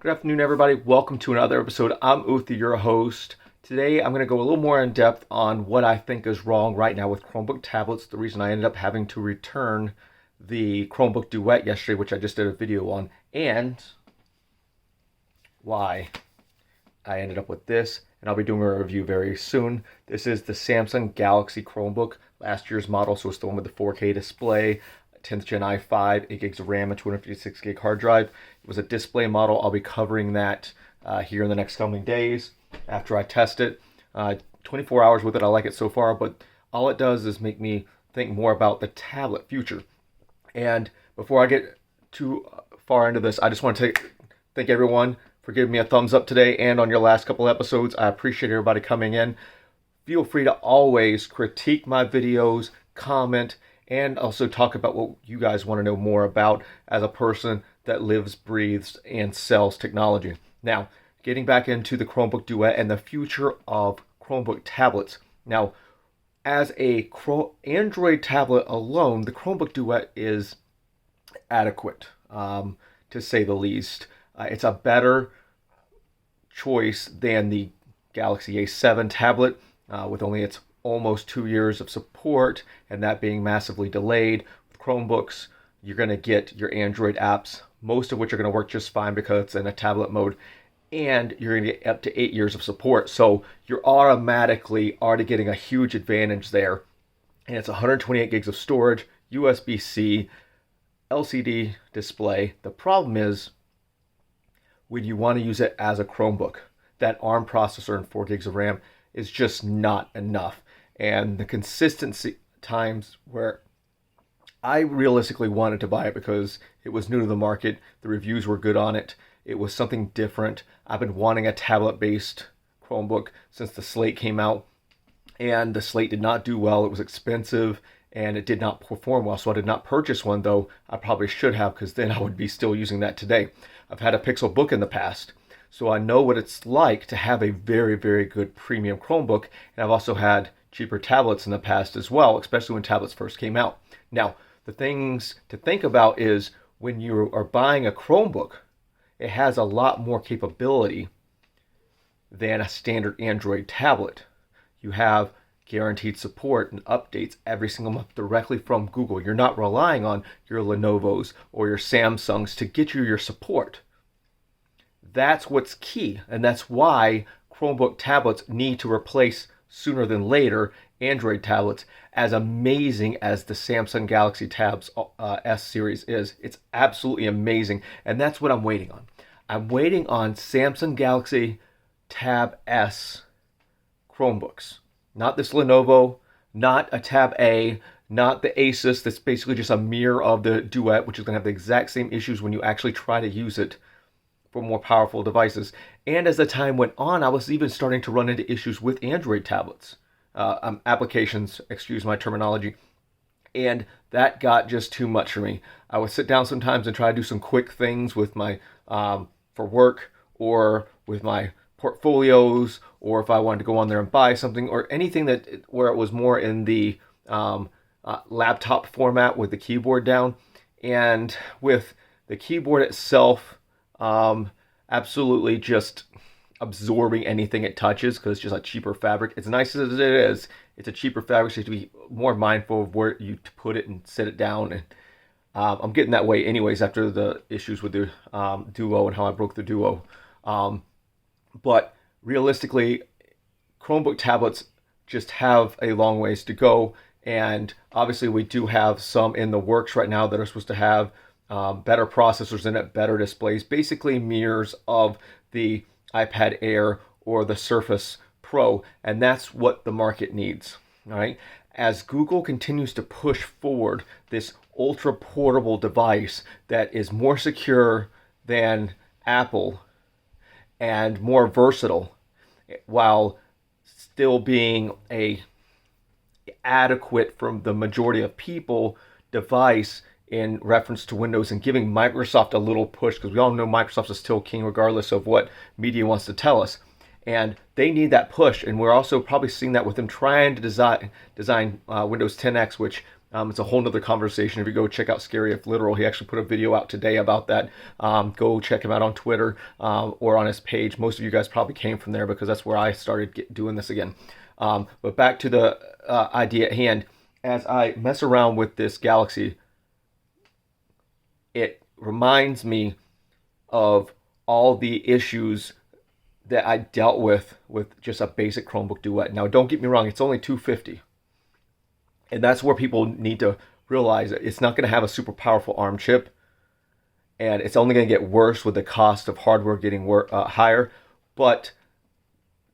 Good afternoon, everybody. Welcome to another episode. I'm Uthi, your host. Today, I'm going to go a little more in depth on what I think is wrong right now with Chromebook tablets. The reason I ended up having to return the Chromebook Duet yesterday, which I just did a video on, and why I ended up with this. And I'll be doing a review very soon. This is the Samsung Galaxy Chromebook, last year's model, so it's the one with the 4K display. 10th Gen i5, 8 gigs of RAM, and 256 gig hard drive. It was a display model. I'll be covering that here in the next coming days after I test it. 24 hours with it. I like it so far, but all it does is make me think more about the tablet future. And before I get too far into this, I just want to thank everyone for giving me a thumbs up today and on your last couple episodes. I appreciate everybody coming in. Feel free to always critique my videos, comment, and also talk about what you guys want to know more about as a person that lives, breathes, and sells technology. Now, getting back into the Chromebook Duet and the future of Chromebook tablets. Now, as a Android tablet alone, the Chromebook Duet is adequate, to say the least. It's a better choice than the Galaxy A7 tablet, with only its almost 2 years of support, and that being massively delayed. With Chromebooks, you're going to get your Android apps, most of which are going to work just fine because it's in a tablet mode, and you're going to get up to 8 years of support. So you're automatically already getting a huge advantage there. And it's 128 gigs of storage, USB-C, LCD display. The problem is when you want to use it as a Chromebook, that ARM processor and 4 gigs of RAM is just not enough. And the consistency times where I realistically wanted to buy it because it was new to the market, the reviews were good on it, it was something different. I've been wanting a tablet-based Chromebook since the Slate came out, and the Slate did not do well. It was expensive, and it did not perform well, so I did not purchase one, though I probably should have, because then I would be still using that today. I've had a Pixel Book in the past, so I know what it's like to have a very, very good premium Chromebook, and I've also had cheaper tablets in the past as well, especially when tablets first came out. Now, the things to think about is when you are buying a Chromebook, it has a lot more capability than a standard Android tablet. You have guaranteed support and updates every single month directly from Google. You're not relying on your Lenovo's or your Samsungs to get you your support. That's what's key, and that's why Chromebook tablets need to replace sooner than later Android tablets. As amazing as the Samsung Galaxy Tabs S series is, it's absolutely amazing, and that's what I'm waiting on. I'm waiting on Samsung Galaxy Tab S Chromebooks. Not this Lenovo, not a Tab A, not the Asus that's basically just a mirror of the Duet, which is going to have the exact same issues when you actually try to use it for more powerful devices. And as the time went on, I was even starting to run into issues with Android tablets, applications, excuse my terminology, and that got just too much for me. I would sit down sometimes and try to do some quick things with my for work, or with my portfolios, or if I wanted to go on there and buy something, or anything that where it was more in the laptop format with the keyboard down. And with the keyboard itself, absolutely just absorbing anything it touches because it's just a cheaper fabric. As nice as it is, it's a cheaper fabric, so you have to be more mindful of where you put it and sit it down. And I'm getting that way anyways after the issues with the Duo and how I broke the Duo. But realistically, Chromebook tablets just have a long ways to go, and obviously we do have some in the works right now that are supposed to have better processors in it, better displays, basically mirrors of the iPad Air or the Surface Pro, and that's what the market needs. All right, as Google continues to push forward this ultra portable device that is more secure than Apple and more versatile, while still being a adequate from the majority of people device in reference to Windows, and giving Microsoft a little push, because we all know Microsoft is still king regardless of what media wants to tell us. And they need that push, and we're also probably seeing that with them trying to design Windows 10X, which It's a whole nother conversation. If you go check out Scary If Literal, he actually put a video out today about that. Go check him out on Twitter or on his page. Most of you guys probably came from there because that's where I started doing this again. But back to the idea at hand. As I mess around with this Galaxy, it reminds me of all the issues that I dealt with just a basic Chromebook Duet. Now, don't get me wrong, it's only $250. And that's where people need to realize that it's not going to have a super powerful ARM chip. And it's only going to get worse with the cost of hardware getting higher. But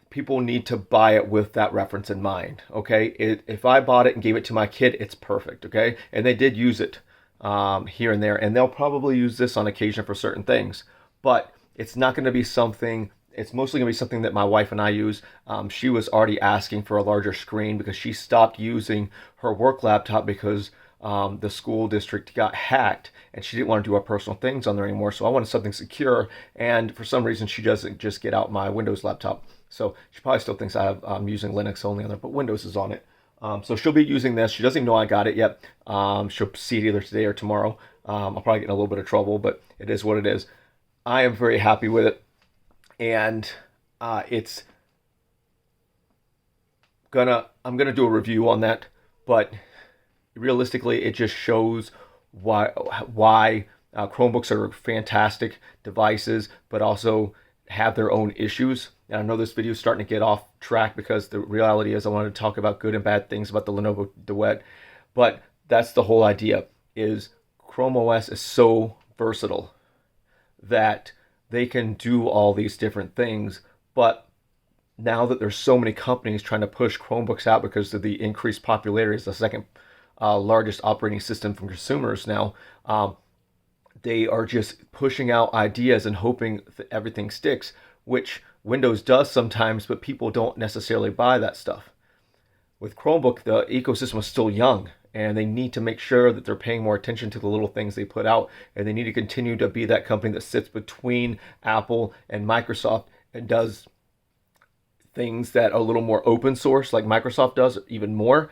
people need to buy it with that reference in mind, okay? If I bought it and gave it to my kid, it's perfect, okay? And they did use it here and there. And they'll probably use this on occasion for certain things. But it's not going to be something... It's mostly going to be something that my wife and I use. She was already asking for a larger screen because she stopped using her work laptop because the school district got hacked and she didn't want to do her personal things on there anymore. So I wanted something secure. And for some reason, she doesn't just get out my Windows laptop. So she probably still thinks I'm using Linux only on there, but Windows is on it. So she'll be using this. She doesn't even know I got it yet. She'll see it either today or tomorrow. I'll probably get in a little bit of trouble, but it is what it is. I am very happy with it. And I'm gonna do a review on that, but realistically, it just shows why Chromebooks are fantastic devices, but also have their own issues. And I know this video is starting to get off track because the reality is I wanted to talk about good and bad things about the Lenovo Duet, but that's the whole idea. Is Chrome OS is so versatile that they can do all these different things, but now that there's so many companies trying to push Chromebooks out because of the increased popularity, it's the second largest operating system from consumers now, they are just pushing out ideas and hoping that everything sticks, which Windows does sometimes, but people don't necessarily buy that stuff. With Chromebook, the ecosystem is still young, and they need to make sure that they're paying more attention to the little things they put out, and they need to continue to be that company that sits between Apple and Microsoft and does things that are a little more open source like Microsoft does, even more,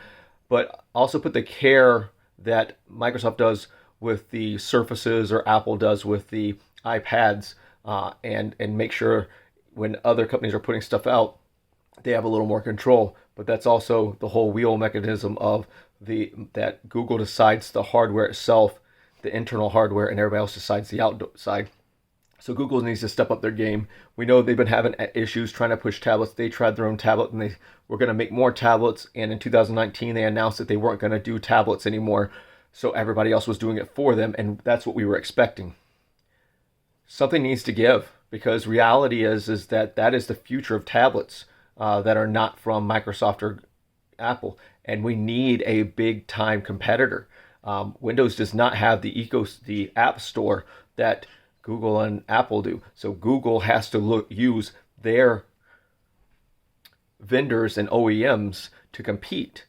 but also put the care that Microsoft does with the Surfaces or Apple does with the iPads, and make sure when other companies are putting stuff out, they have a little more control. But that's also the whole wheel mechanism of that Google decides the hardware itself, the internal hardware, and everybody else decides the outside. So Google needs to step up their game. We know they've been having issues trying to push tablets. They tried their own tablet and they were going to make more tablets. And in 2019, they announced that they weren't going to do tablets anymore. So everybody else was doing it for them. And that's what we were expecting. Something needs to give, because reality is that is the future of tablets that are not from Microsoft or Apple. And we need a big time competitor. Windows does not have the app store that Google and Apple do. So Google has to use their vendors and OEMs to compete.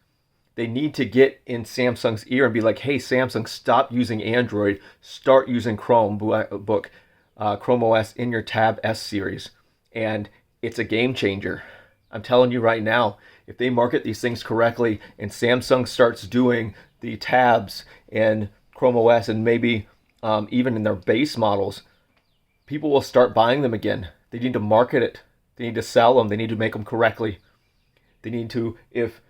They need to get in Samsung's ear and be like, hey, Samsung, stop using Android. Start using Chrome OS in your Tab S series. And it's a game changer. I'm telling you right now, if they market these things correctly and Samsung starts doing the tabs in Chrome OS and maybe even in their base models, people will start buying them again. They need to market it. They need to sell them. They need to make them correctly. They need to, if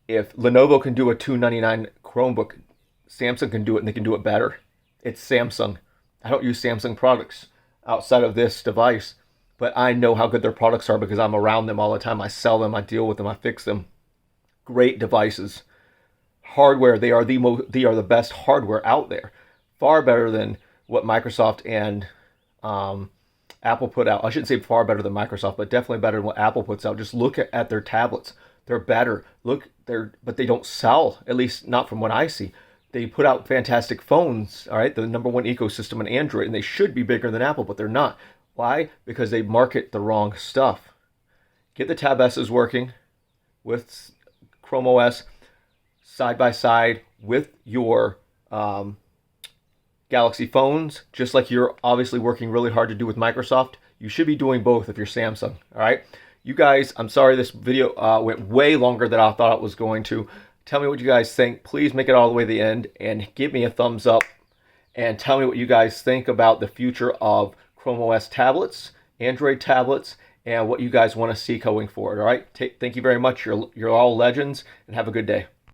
Lenovo can do a $299 Chromebook, Samsung can do it, and they can do it better. It's Samsung. I don't use Samsung products outside of this device, but I know how good their products are because I'm around them all the time. I sell them, I deal with them, I fix them. Great devices. Hardware, they are the best hardware out there. Far better than what Microsoft and Apple put out. I shouldn't say far better than Microsoft, but definitely better than what Apple puts out. Just look at their tablets. They're better. But they don't sell, at least not from what I see. They put out fantastic phones, all right, the number one ecosystem in Android, and they should be bigger than Apple, but they're not. Why? Because they market the wrong stuff. Get the Tab S's working with Chrome OS side by side with your Galaxy phones, just like you're obviously working really hard to do with Microsoft. You should be doing both if you're Samsung, all right? You guys, I'm sorry this video went way longer than I thought it was going to. Tell me what you guys think. Please make it all the way to the end and give me a thumbs up and tell me what you guys think about the future of Chrome OS tablets, Android tablets, and what you guys want to see going forward. All right. Thank you very much. You're all legends, and have a good day.